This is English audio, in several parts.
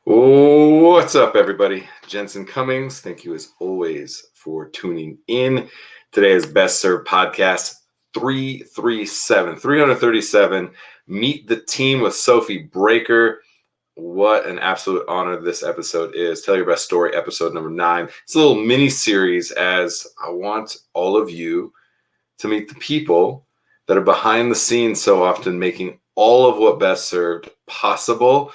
What's up, everybody? Jensen Cummings. Thank you, as always, for tuning in. Today is Best Served Podcast 337. Meet the team with Sophie Braker. What an absolute honor this episode is. Tell Your Best Story, episode number 9. It's a little mini series as I want all of you to meet the people that are behind the scenes so often making all of what Best Served possible.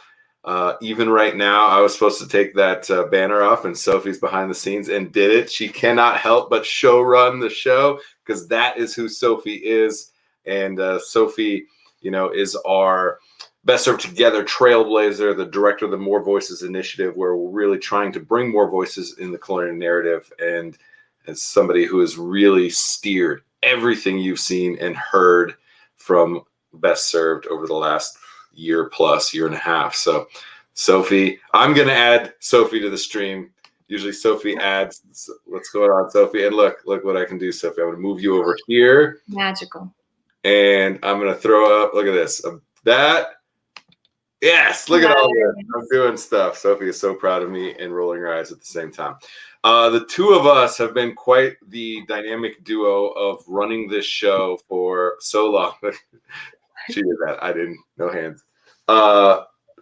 Even right now, I was supposed to take that banner off, and Sophie's behind the scenes and did it. She cannot help but show run the show because that is who Sophie is. And Sophie, is our Best Served Together Trailblazer, the director of the More Voices Initiative, where we're really trying to bring more voices in the culinary narrative. And as somebody who has really steered everything you've seen and heard from Best Served over the last year and a half. So Sophie, I'm going to add Sophie to the stream. Usually Sophie adds. What's going on, Sophie? And look what I can do, Sophie. I'm going to move you over here. Magical. And I'm going to throw up, look at this. Yes, look at all this. I'm doing stuff. Sophie is so proud of me and rolling her eyes at the same time. The two of us have been quite the dynamic duo of running this show for so long. She did that. I didn't. No hands.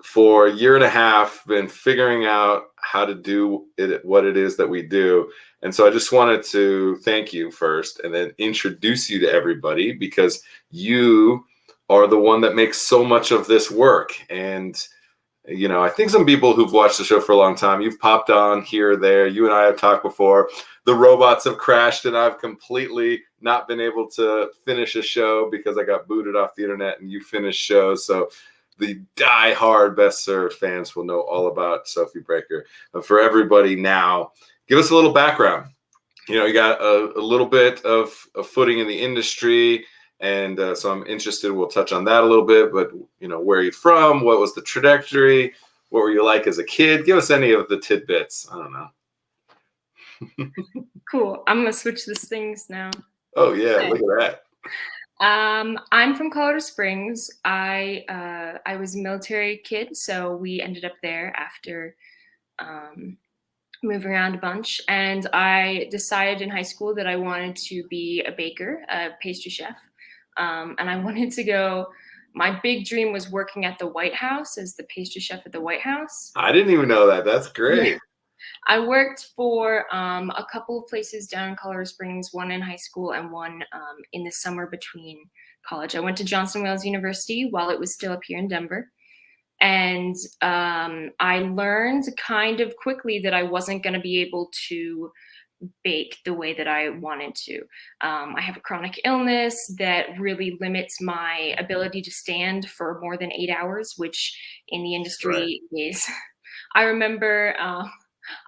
For a year and a half, been figuring out how to do it, what it is that we do. And so I just wanted to thank you first and then introduce you to everybody because you are the one that makes so much of this work. And, I think some people who've watched the show for a long time, you've popped on here or there. You and I have talked before. The robots have crashed and I've completely not been able to finish a show because I got booted off the internet and you finished shows. So the die-hard Best Served fans will know all about Sophie Braker. But for everybody now, give us a little background. You got a little bit of footing in the industry. And so I'm interested, we'll touch on that a little bit, but, where are you from? What was the trajectory? What were you like as a kid? Give us any of the tidbits. I don't know. Cool. I'm going to switch these things now. Oh, yeah. Okay. Look at that. I'm from Colorado Springs. I was a military kid, so we ended up there after moving around a bunch. And I decided in high school that I wanted to be a baker, a pastry chef. And I wanted to go, my big dream was working at the White House as the pastry chef at the White House. I didn't even know that. That's great. Yeah. I worked for a couple of places down in Colorado Springs, one in high school and one in the summer between college. I went to Johnson Wales University while it was still up here in Denver. And I learned kind of quickly that I wasn't going to be able to bake the way that I wanted to. I have a chronic illness that really limits my ability to stand for more than 8 hours, which in the industry is. I remember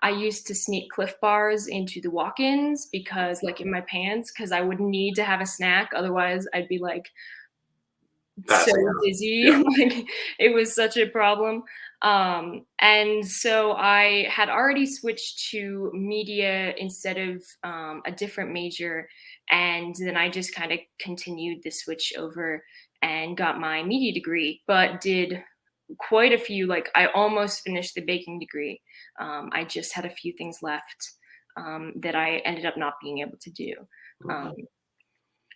I used to sneak Cliff Bars into the walk-ins because, in my pants, because I would need to have a snack. Otherwise, I'd be so dizzy. Yeah. It was such a problem. And so I had already switched to media instead of a different major. And then I just kind of continued the switch over and got my media degree, but did quite a few, I almost finished the baking degree. I just had a few things left that I ended up not being able to do,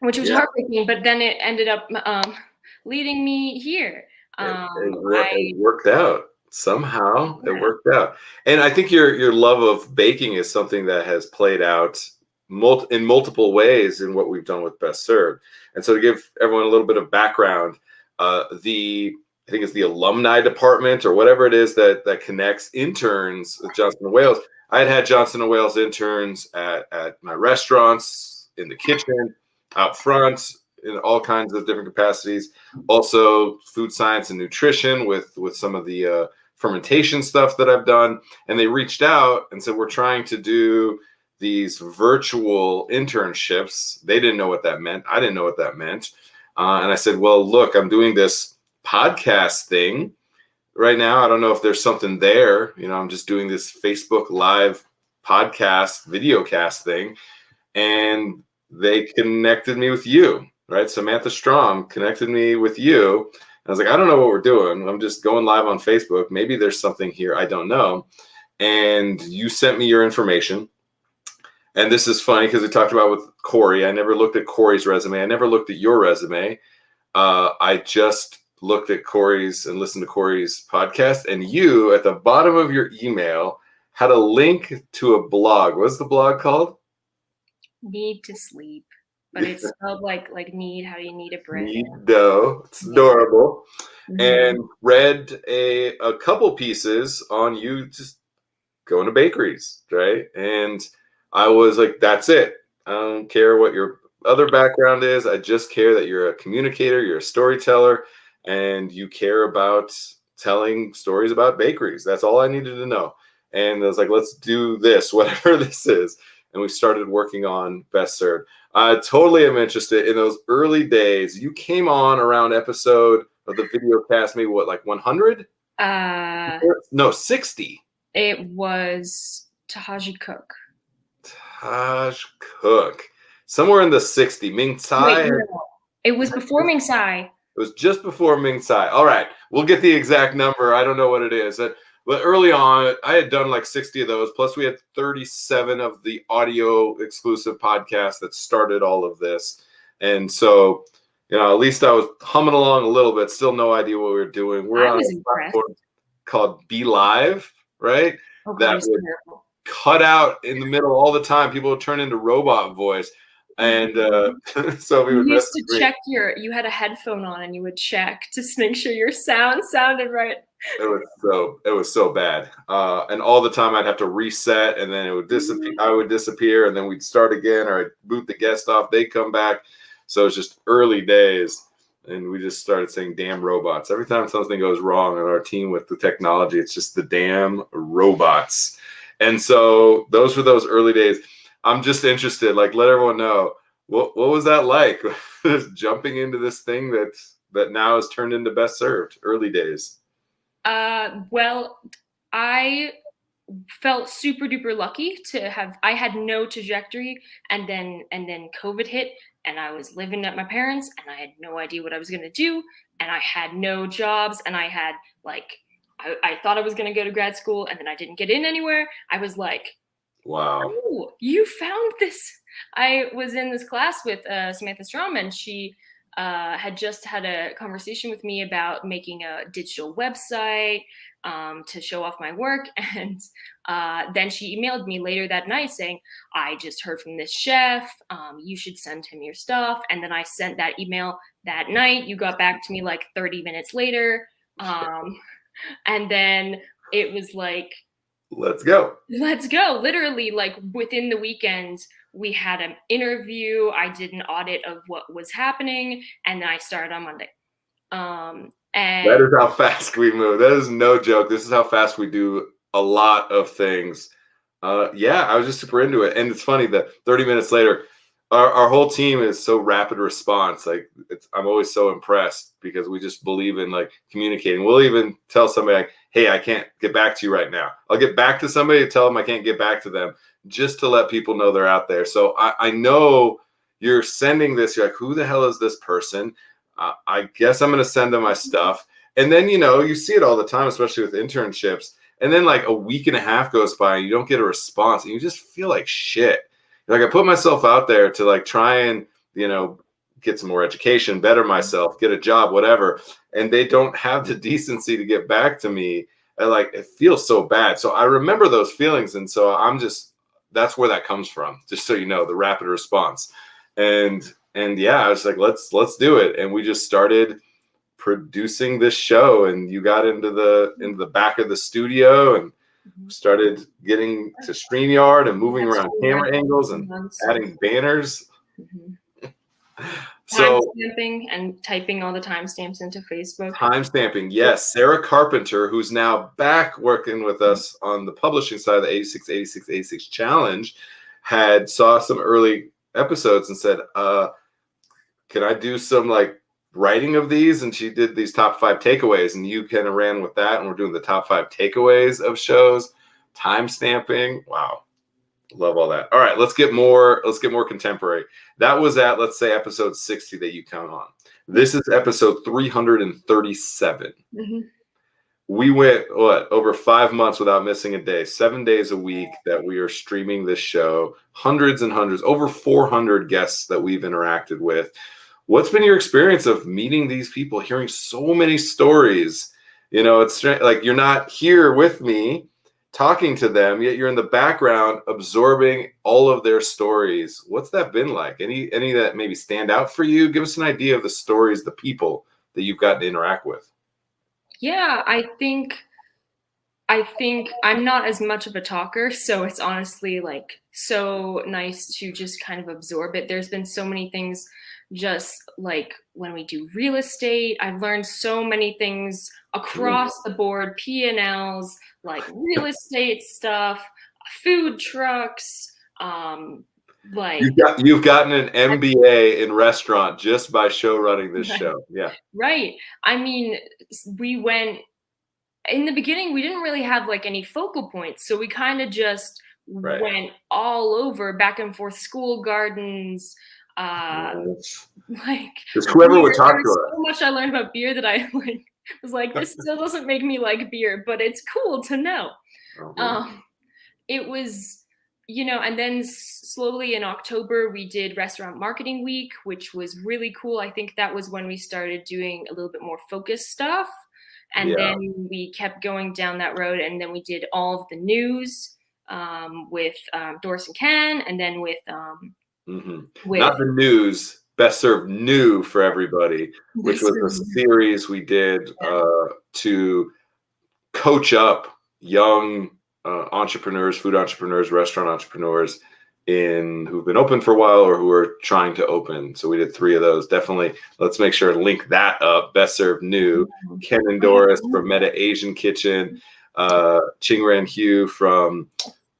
which was heartbreaking, but then it ended up leading me here. It worked out. Somehow it worked out. And I think your love of baking is something that has played out in multiple ways in what we've done with Best Served. And so to give everyone a little bit of background, I think it's the alumni department or whatever it is that connects interns with Johnson & Wales. I had Johnson & Wales interns at my restaurants, in the kitchen, out front, in all kinds of different capacities. Also food science and nutrition with some of the fermentation stuff that I've done. And they reached out and said, we're trying to do these virtual internships. They didn't know what that meant. I didn't know what that meant. And I said, well, look, I'm doing this podcast thing right now. I don't know if there's something there. I'm just doing this Facebook Live podcast, video cast thing. And they connected me with you, right? Samantha Strom connected me with you. I was like, I don't know what we're doing. I'm just going live on Facebook. Maybe there's something here I don't know. And you sent me your information. And this is funny because we talked about with Corey. I never looked at Corey's resume. I never looked at your resume. I just looked at Corey's and listened to Corey's podcast. And you, at the bottom of your email, had a link to a blog. What's the blog called? Need to sleep. But it's spelled like need, how you need a bread. Need dough. It's adorable. And read a couple pieces on you just going to bakeries, right? And I was like, that's it. I don't care what your other background is. I just care that you're a communicator, you're a storyteller, and you care about telling stories about bakeries. That's all I needed to know. And I was like, let's do this, whatever this is. And we started working on Best Served. I totally am interested in those early days. You came on around episode of the video cast, maybe what, like 100? No, 60. It was Tahaji Cook. Taj Cook. Somewhere in the 60. Ming Tsai? Wait, no. It was before Ming Tsai. It was just before Ming Tsai. All right. We'll get the exact number. I don't know what it is. But early on, I had done like 60 of those. Plus, we had 37 of the audio exclusive podcasts that started all of this. And so, at least I was humming along a little bit. Still no idea what we were doing. We're on a platform called Be Live, right? Oh, that would cut out in the middle all the time. People would turn into robot voice. And so we would used to check you had a headphone on and you would check to make sure your sound sounded right. It was so bad. And all the time I'd have to reset and then it would disappear. I would disappear and then we'd start again, or I'd boot the guest off. They'd come back. So it's just early days. And we just started saying damn robots. Every time something goes wrong on our team with the technology, it's just the damn robots. And so those were those early days. I'm just interested, like, let everyone know, what was that like? Just jumping into this thing that now has turned into Best Served, early days. Well, I felt super duper lucky to have, I had no trajectory, and then COVID hit and I was living at my parents and I had no idea what I was going to do, and I had no jobs, and I had I thought I was going to go to grad school and then I didn't get in anywhere. I was like, wow, oh, you found this. I was in this class with Samantha Strom, and she had just had a conversation with me about making a digital website to show off my work. And then she emailed me later that night saying, I just heard from this chef. You should send him your stuff. And then I sent that email that night. You got back to me like 30 minutes later. And then it was like, let's go. Literally, like within the weekend, we had an interview. I did an audit of what was happening, and then I started on Monday. And that is how fast we move. That is no joke. This is how fast we do a lot of things. Yeah, I was just super into it. And it's funny that 30 minutes later, our whole team is so rapid response. Like, I'm always so impressed because we just believe in like communicating. We'll even tell somebody like, hey, I can't get back to you right now. I'll get back to somebody to tell them I can't get back to them, just to let people know they're out there. So I know you're sending this. You're like, who the hell is this person? I guess I'm going to send them my stuff. And then, you see it all the time, especially with internships. And then like a week and a half goes by and you don't get a response and you just feel like shit. Like, I put myself out there to like try and, get some more education, better myself, get a job, whatever. And they don't have the decency to get back to me. And like, it feels so bad. So I remember those feelings. And so that's where that comes from. Just so you know, the rapid response. And yeah, I was like, let's do it. And we just started producing this show, and you got into the back of the studio and started getting to StreamYard and moving around camera angles and adding banners. So timestamping and typing all the timestamps into Facebook. Timestamping, yes. Sarah Carpenter, who's now back working with us on the publishing side of the 86 challenge, saw some early episodes and said, can I do some like writing of these? And she did these top 5 takeaways, and you kind of ran with that, and we're doing the top 5 takeaways of shows. Timestamping, wow. Love all that. All right, let's get more contemporary. That was at, let's say, episode 60 that you count on. This is episode 337. Mm-hmm. We went, over 5 months without missing a day, 7 days a week that we are streaming this show, hundreds and hundreds, over 400 guests that we've interacted with. What's been your experience of meeting these people, hearing so many stories? It's like you're not here with me talking to them, yet you're in the background absorbing all of their stories. What's that been like? Any that maybe stand out for you? Give us an idea of the stories, the people that you've gotten to interact with. Yeah, I think I'm not as much of a talker, so it's honestly like so nice to just kind of absorb it. There's been so many things, just like when we do real estate, I've learned so many things across the board, P&Ls, like real estate stuff, food trucks, like you've gotten an MBA in restaurant just by show running this show. Yeah. Right. I mean, we went in the beginning, we didn't really have like any focal points. So we kind of just went all over, back and forth, school gardens, like just whoever would talk to us. So much I learned about beer that I was like, this still doesn't make me like beer, but it's cool to know. It was, and then slowly in October, we did Restaurant Marketing Week, which was really cool. I think that was when we started doing a little bit more focused stuff. And then we kept going down that road. And then we did all of the news with Doris and Ken, and then with not the news, Best Served New for everybody, which was a series we did to coach up young entrepreneurs, food entrepreneurs, restaurant entrepreneurs who've been open for a while or who are trying to open. So we did 3 of those. Definitely, let's make sure to link that up. Best Served New, Ken and Doris from Meta Asian Kitchen, Chingren Hugh from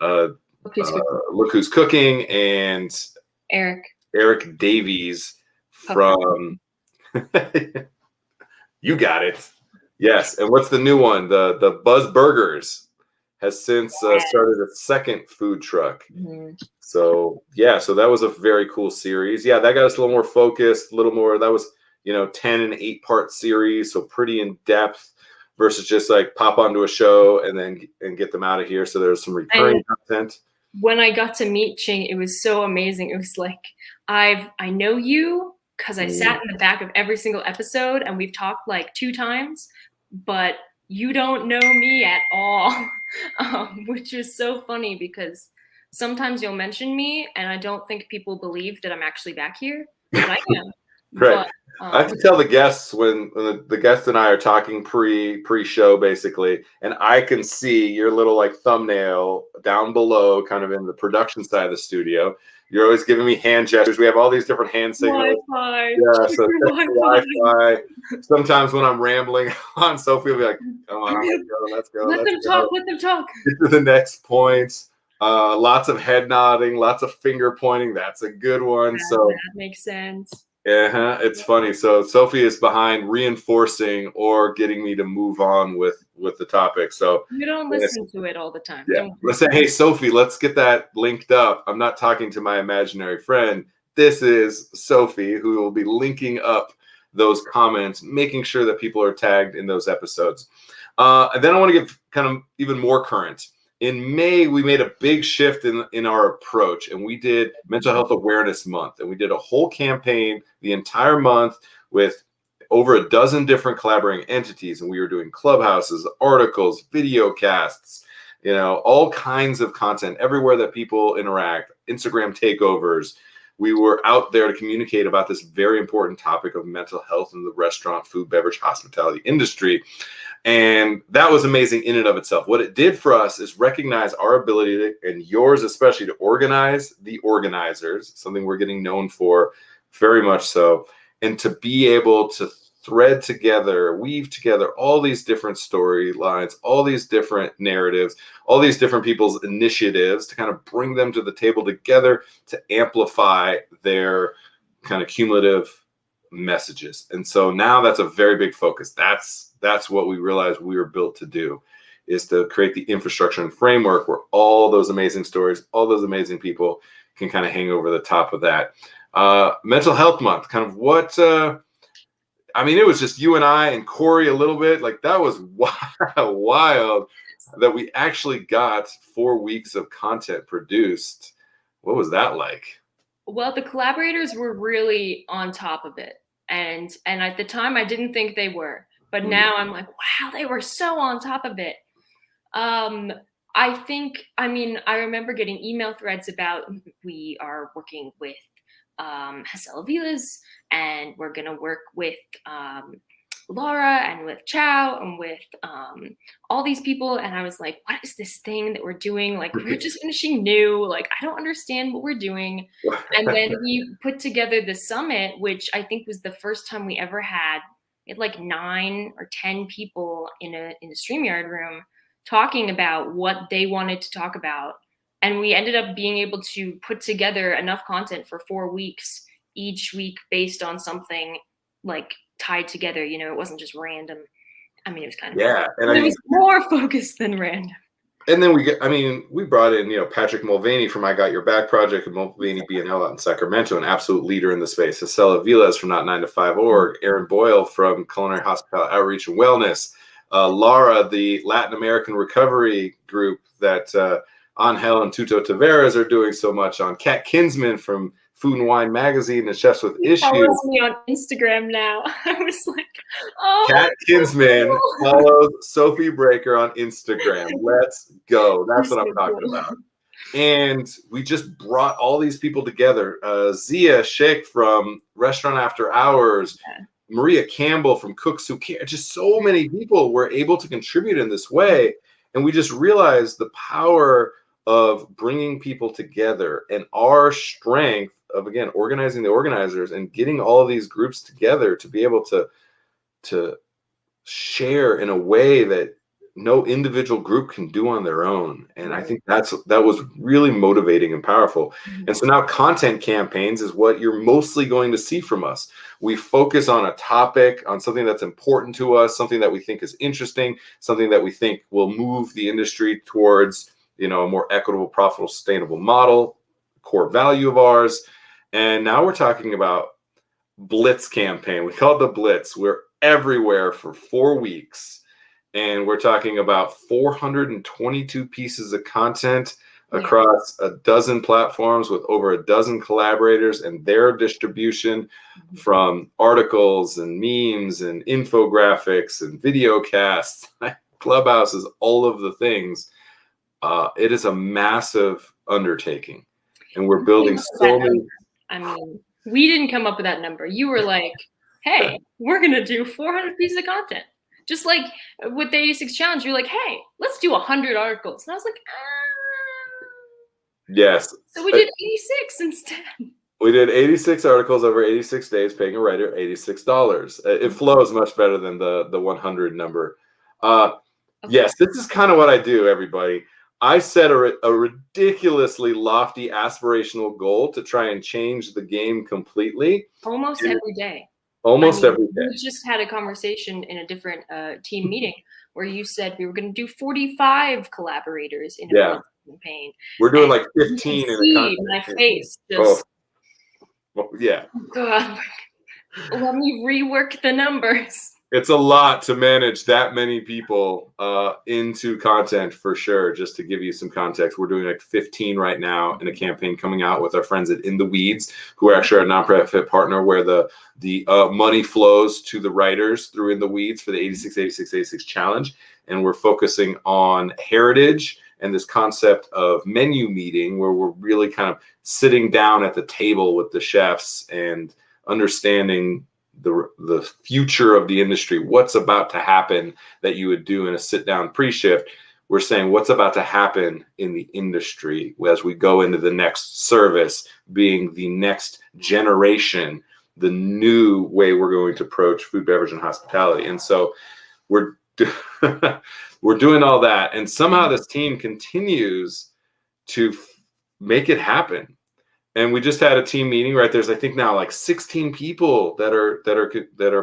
Look Who's Cooking, and Eric Davies from You Got It. Yes. And what's the new one? The Buzz Burgers has since started a second food truck. So that was a very cool series. Yeah, that got us a little more focused, a little more. That was 10 and 8-part series, so pretty in depth versus just like pop onto a show and get them out of here. So there's some recurring content. When I got to meet Ching, it was so amazing. It was like I know you because I sat in the back of every single episode and we've talked like 2 times, but you don't know me at all, which is so funny because sometimes you'll mention me and I don't think people believe that I'm actually back here, but I am. Right. But, I have to tell the guests when the guests and I are talking pre-show basically, and I can see your little like thumbnail down below, kind of in the production side of the studio. You're always giving me hand gestures. We have all these different hand signals. Wi-Fi. Yeah, so Wi-Fi. Sometimes when I'm rambling on, Sophie will be like, "Come on, let's go. Let them talk. Get to the next points." Lots of head nodding, lots of finger pointing. That's a good one. Yeah, so that makes sense. It's funny. So Sophie is behind reinforcing or getting me to move on with the topic. So you don't listen to it all the time. Yeah. Let's say, hey, Sophie, let's get that linked up. I'm not talking to my imaginary friend. This is Sophie, who will be linking up those comments, making sure that people are tagged in those episodes. And then I want to get kind of even more current. In May, we made a big shift in our approach, and we did Mental Health Awareness Month, and we did a whole campaign the entire month with over a dozen different collaborating entities, and we were doing clubhouses, articles, video casts, all kinds of content everywhere that people interact, Instagram takeovers. We were out there to communicate about this very important topic of mental health in the restaurant, food, beverage, hospitality industry. And that was amazing in and of itself. What it did for us is recognize our ability to, and yours especially, to organize the organizers, something we're getting known for very much so, and to be able to thread together, weave together all these different storylines, all these different narratives, all these different people's initiatives to kind of bring them to the table together to amplify their kind of cumulative messages. And so now that's a very big focus. That's what we realized we were built to do, is to create the infrastructure and framework where all those amazing stories, all those amazing people can kind of hang over the top of that. Mental Health Month, kind of what I mean, it was just you and I and Corey a little bit. Like that was wild that we actually got 4 weeks of content produced. What was that like? Well, the collaborators were really on top of it. And at the time I didn't think they were, but now I'm like, wow, they were so on top of it. I remember getting email threads about we are working with Hassel Vilas, and we're going to work with Laura and with Chow and with all these people. And I was like, what is this thing that we're doing? Like, we're just finishing new. Like, I don't understand what we're doing. And then we put together the summit, which I think was the first time we ever had. We had like 9 or 10 people in a StreamYard room talking about what they wanted to talk about. And we ended up being able to put together enough content for 4 weeks, each week based on something like tied together. You know, it wasn't just random. I mean, it was kind of, it was more focused than random. And then we brought in, Patrick Mulvaney from I Got Your Back Project and Mulvaney BNL out in Sacramento, an absolute leader in the space. Hassel Vilas from Not 9 to 5 Org, Aaron Boyle from Culinary Hospitality Outreach and Wellness, Laura, the Latin American recovery group that Angel and Tuto Taveras are doing so much on, Kat Kinsman from Food and Wine Magazine and Chefs with Issues. Follows me on Instagram now. I was like, oh. Kat Kinsman follows Sophie Braker on Instagram. Let's go. That's what I'm talking about. And we just brought all these people together. Zia Sheikh from Restaurant After Hours, Maria Campbell from Cooks Who Care. Just so many people were able to contribute in this way. And we just realized the power of bringing people together and our strength of, again, organizing the organizers and getting all of these groups together to be able to share in a way that no individual group can do on their own. And I think that was really motivating and powerful. And so now content campaigns is what you're mostly going to see from us. We focus on a topic, on something that's important to us, something that we think is interesting, something that we think will move the industry towards, a more equitable, profitable, sustainable model, core value of ours. And now we're talking about Blitz campaign. We call it the Blitz. We're everywhere for 4 weeks. And we're talking about 422 pieces of content across a dozen platforms with over a dozen collaborators and their distribution, from articles and memes and infographics and video casts, clubhouses, all of the things. It is a massive undertaking. And we're building so many. I mean, we didn't come up with that number. You were like, hey, we're going to do 400 pieces of content. Just like with the 86 challenge, you're like, hey, let's do 100 articles. And I was like, Yes. So we did 86 instead. We did 86 articles over 86 days, paying a writer $86. It flows much better than the 100 number. Yes, this is kind of what I do, everybody. I set a ridiculously lofty aspirational goal to try and change the game completely. Almost every day. Every day. We just had a conversation in a different team meeting where you said we were going to do 45 collaborators in a campaign. We're doing like 15 in a my face just. God, let me rework the numbers. It's a lot to manage that many people into content, for sure. Just to give you some context, we're doing like 15 right now in a campaign coming out with our friends at In the Weeds, who are actually our nonprofit partner, where the money flows to the writers through In the Weeds for the 86 challenge. And we're focusing on heritage and this concept of menu meeting, where we're really kind of sitting down at the table with the chefs and understanding the future of the industry, what's about to happen that you would do in a sit-down pre-shift. We're saying what's about to happen in the industry as we go into the next service, being the next generation, the new way we're going to approach food, beverage, and hospitality. And so we're doing all that, and somehow this team continues to make it happen. And we just had a team meeting, right? There's, I think now, like 16 people that are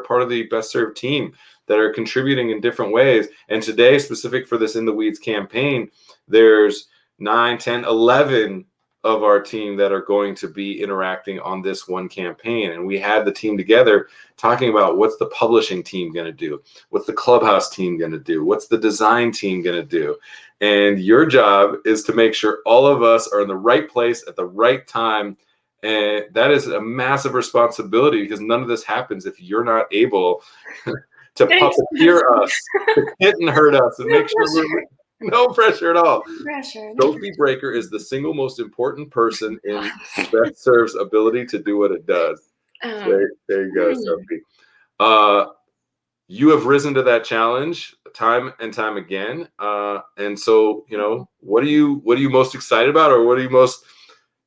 part of the Best Served team that are contributing in different ways. And today, specific for this In the Weeds campaign, there's 9, 10, 11 of our team that are going to be interacting on this one campaign. And we had the team together talking about what's the publishing team going to do? What's the Clubhouse team going to do? What's the design team going to do? And your job is to make sure all of us are in the right place at the right time. And that is a massive responsibility, because none of this happens if you're not able to puppeteer us, to hit and hurt us, and make sure we're no pressure at all. Sophie Braker is the single most important person in Best Served's ability to do what it does. There you go, Sophie. You have risen to that challenge time and time again. And so, you know, what are you most excited about, or what are you most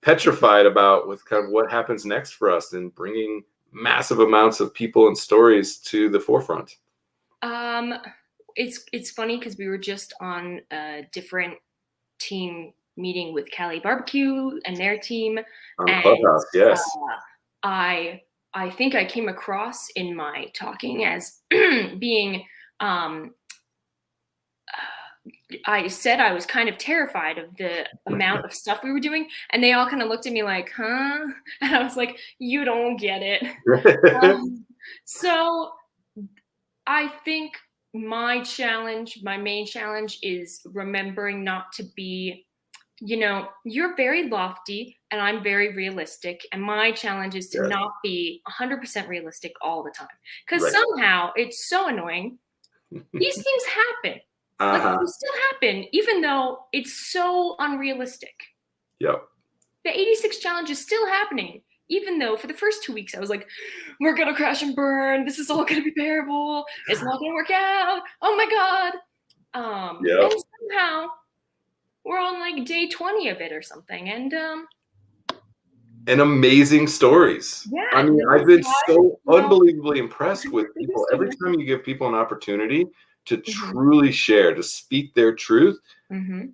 petrified about with kind of what happens next for us in bringing massive amounts of people and stories to the forefront? It's funny because we were just on a different team meeting with Cali Barbecue and their team. On Clubhouse, yes. I think I came across in my talking as being, I said I was kind of terrified of the amount of stuff we were doing, and they all kind of looked at me like, huh? And I was like, you don't get it. So I think my main challenge is remembering not to be, you know, you're very lofty and I'm very realistic. And my challenge is to not be 100% realistic all the time. Because somehow it's so annoying. These things happen. Like, they still happen, even though it's so unrealistic. Yep. The 86 challenge is still happening, even though for the first 2 weeks I was like, we're going to crash and burn. This is all going to be terrible. It's not going to work out. Oh my God. And somehow we're on like day 20 of it or something. And amazing stories. Yeah. I mean, I've been so unbelievably impressed with people. Every time you give people an opportunity to truly share, to speak their truth,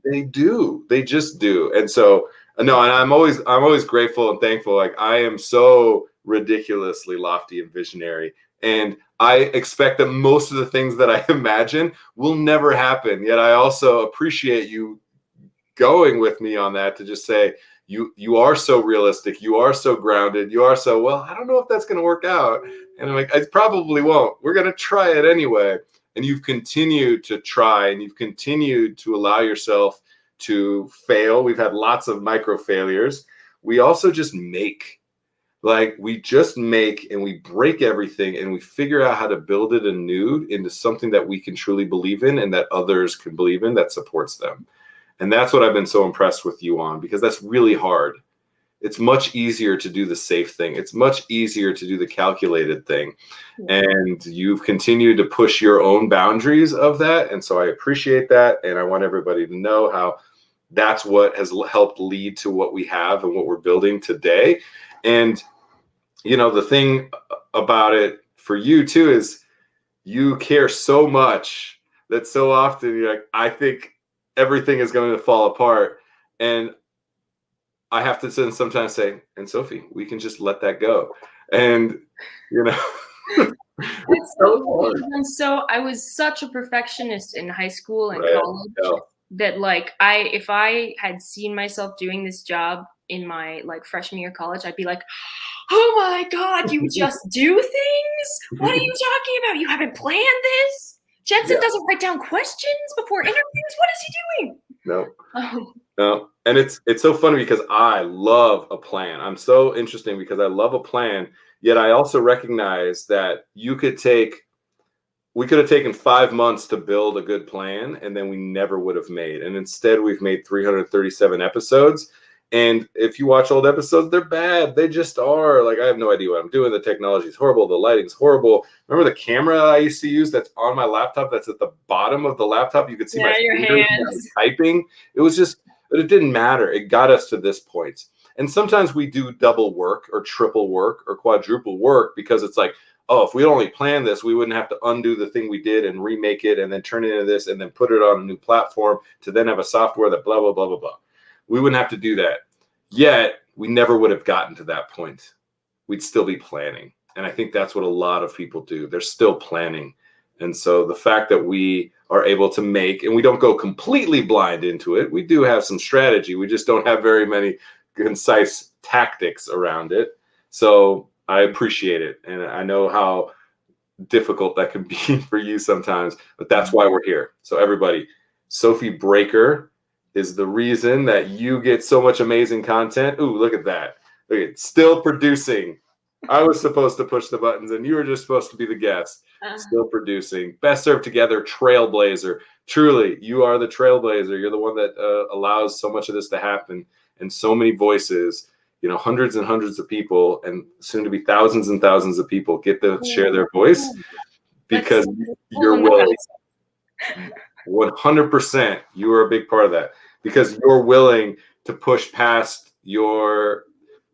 they do. They just do. And so, no, and I'm always grateful and thankful. Like, I am so ridiculously lofty and visionary, and I expect that most of the things that I imagine will never happen. Yet I also appreciate you going with me on that, to just say, you are so realistic, you are so grounded, you are so, well, I don't know if that's going to work out. And I'm like, I probably won't. We're going to try it anyway. And you've continued to try, and you've continued to allow yourself to fail. We've had lots of micro failures. We also just make. Like, we just make, and we break everything, and we figure out how to build it anew into something that we can truly believe in, and that others can believe in, that supports them. And that's what I've been so impressed with you on, because that's really hard. It's much easier to do the safe thing. It's much easier to do the calculated thing. And you've continued to push your own boundaries of that. And so I appreciate that. And I want everybody to know how that's what has helped lead to what we have and what we're building today. And, you know, the thing about it for you too is you care so much that so often you're like, I think everything is going to fall apart. And I have to sometimes say, and Sophie, we can just let that go. And, you know, it's so hard. I was such a perfectionist in high school and college that, like, if I had seen myself doing this job in my like freshman year of college, I'd be like, oh my God, you just do things? What are you talking about? You haven't planned this? Jensen doesn't write down questions before interviews. What is he doing? No. And it's so funny because I love a plan. I'm so interesting because I love a plan, yet I also recognize that we could have taken 5 months to build a good plan, and then we never would have made. And instead we've made 337 episodes. And if you watch old episodes, they're bad. They just are. Like, I have no idea what I'm doing. The technology is horrible. The lighting's horrible. Remember the camera I used to use that's on my laptop, that's at the bottom of the laptop? You could see my fingers typing. It was just, but it didn't matter. It got us to this point. And sometimes we do double work or triple work or quadruple work because it's like, oh, if we only planned this, we wouldn't have to undo the thing we did and remake it and then turn it into this and then put it on a new platform to then have a software that blah, blah, blah, blah, blah. We wouldn't have to do that. Yet we never would have gotten to that point. We'd still be planning. And I think that's what a lot of people do. They're still planning. And so the fact that we are able to make, and we don't go completely blind into it. We do have some strategy. We just don't have very many concise tactics around it. So I appreciate it. And I know how difficult that can be for you sometimes, but that's why we're here. So everybody, Sophie Braker is the reason that you get so much amazing content. Ooh, look at that. Look at still producing. I was supposed to push the buttons and you were just supposed to be the guest. Still producing. Best Served Together Trailblazer. Truly, you are the trailblazer. You're the one that allows so much of this to happen, and so many voices, hundreds and hundreds of people, and soon to be thousands and thousands of people get to share their voice because you're willing. 100%, you are a big part of that because you're willing to push past your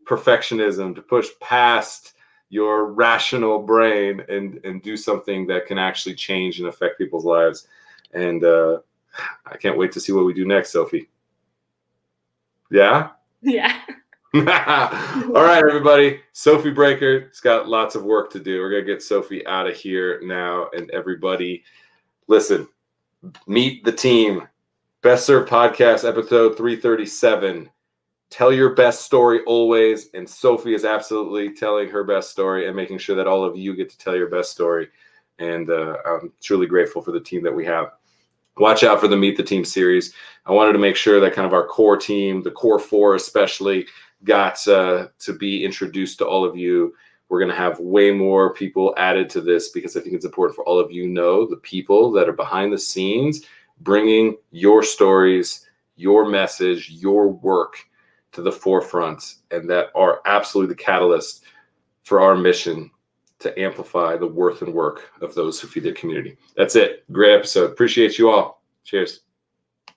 perfectionism, to push past your rational brain and do something that can actually change and affect people's lives. And I can't wait to see what we do next, Sophie. Yeah? Yeah. All right, everybody. Sophie Braker has got lots of work to do. We're going to get Sophie out of here now. And everybody, listen, meet the team. Best Served Podcast, episode 337. Tell your best story always. And Sophie is absolutely telling her best story and making sure that all of you get to tell your best story. And I'm truly grateful for the team that we have. Watch out for the Meet the Team series. I wanted to make sure that kind of our core team, the core four especially, got to be introduced to all of you. We're going to have way more people added to this because I think it's important for all of you to know the people that are behind the scenes, bringing your stories, your message, your work to the forefront, and that are absolutely the catalyst for our mission to amplify the worth and work of those who feed their community. That's it. Great episode. Appreciate you all. Cheers.